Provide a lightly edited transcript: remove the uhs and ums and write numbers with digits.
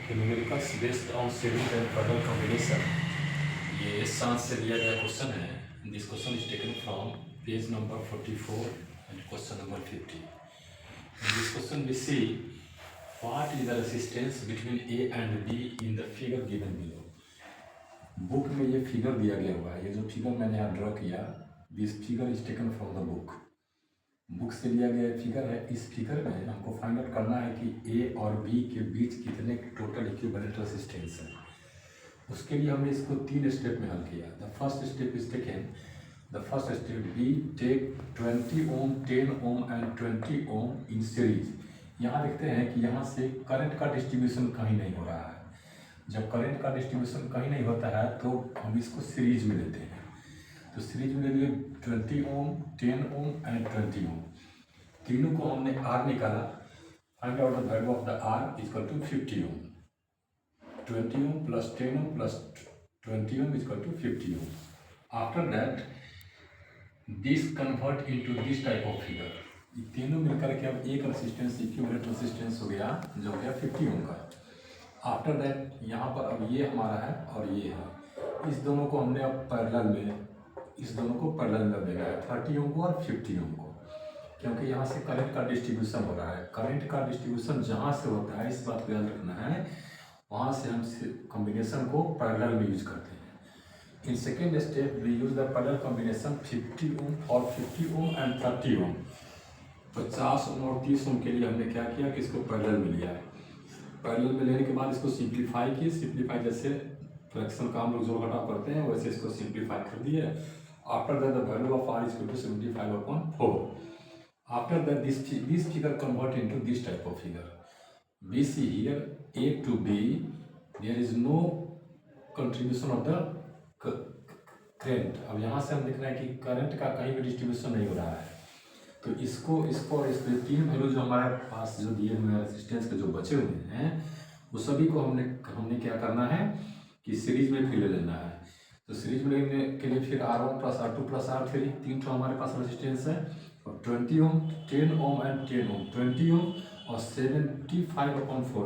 Numericals based on series and parallel combination. ये सांस से लिया गया क्वेश्चन है। This question is taken from page number 44 and question number 50। In this question we see what is the resistance between A and B in the figure given below। Book में ये figure दिया गया हुआ है। ये जो figure मैंने यहाँ ड्रॉ किया, this figure is taken from the book से लिया गया फिगर है। इस फिगर में हमको फाइंड आउट करना है कि ए और बी के बीच कितने टोटल इक्विवेलेंट रेजिस्टेंस है। उसके लिए हमने इसको 3 स्टेप में हल किया। The first step is taken, the first step be take 20 ohm, 10 ohm and 20 ohm in series. यहाँ देखते हैं कि यहाँ से करंट का डिस्ट्रीब्यूशन कहीं नहीं हो रहा है। जब करंट का डिस्ट्रीब्यूशन कहीं नहीं होता है तो हम इसको सीरीज में लेते हैं। तो सीरीज में ले लिए 20 ओम, 10 ओम एंड 20 ओम। तीनों को हमने आर निकाला। Find out the value of the R equal to 50 ohm. 20 ohm plus 10 ohm plus 20 ohm equal to 50 ohm. After that this convert into this type of figure. ये तीनों मिलकर के अब एक रेजिस्टेंस, इक्विवेलेंट रेजिस्टेंस हो गया, जो हो गया 50 ओम का। आफ्टर दैट यहाँ पर अब ये हमारा है और ये है। इस दोनों को हमने अब पैरेलल में, इस दोनों को पैरेलल में देना है, 30 ओम को और 50 ओम को, क्योंकि यहाँ से करंट का डिस्ट्रीब्यूशन हो रहा है। करंट का डिस्ट्रीब्यूशन जहाँ से होता है, इस बात को याद रखना है, वहाँ से हम कॉम्बिनेशन को पैरेलल में यूज करते हैं। In second step we use the parallel combination 50 ohm और 50 ओम एंड 30 ओम। 50 ओम और 30 ओम के लिए हमने क्या किया कि इसको पैरेलल में लिया। पैरेलल में लेने के बाद इसको सिंप्लीफाई किए। सिंप्लीफाई जैसे फ्रैक्शन का हम लोग जोड़ घटाव करते हैं, वैसे इसको सिंप्लीफाई कर दिए। After that the value of r is equal to 75/4। After that, this figure convert into this type of figure. We see here A to B, there is no contribution of the current। अब यहाँ से हम देख रहे हैं कि current का कहीं भी डिस्ट्रीब्यूशन नहीं हो रहा है। तो इसको और इसके तीन वैल्यू जो हमारे पास जो दिए हुए हैं रेजिस्टेंस के जो बचे हुए हैं, वो सभी को हमने क्या करना है कि सीरीज में फिर ले लेना है। तो सीरीज में लेने के लिए फिर R1 plus R2 plus R3 तीन तो हमारे पास रेजिस्टेंस है। और 20 ओम, 10 ओम एंड 10 ओम, 20 ओम और 75/4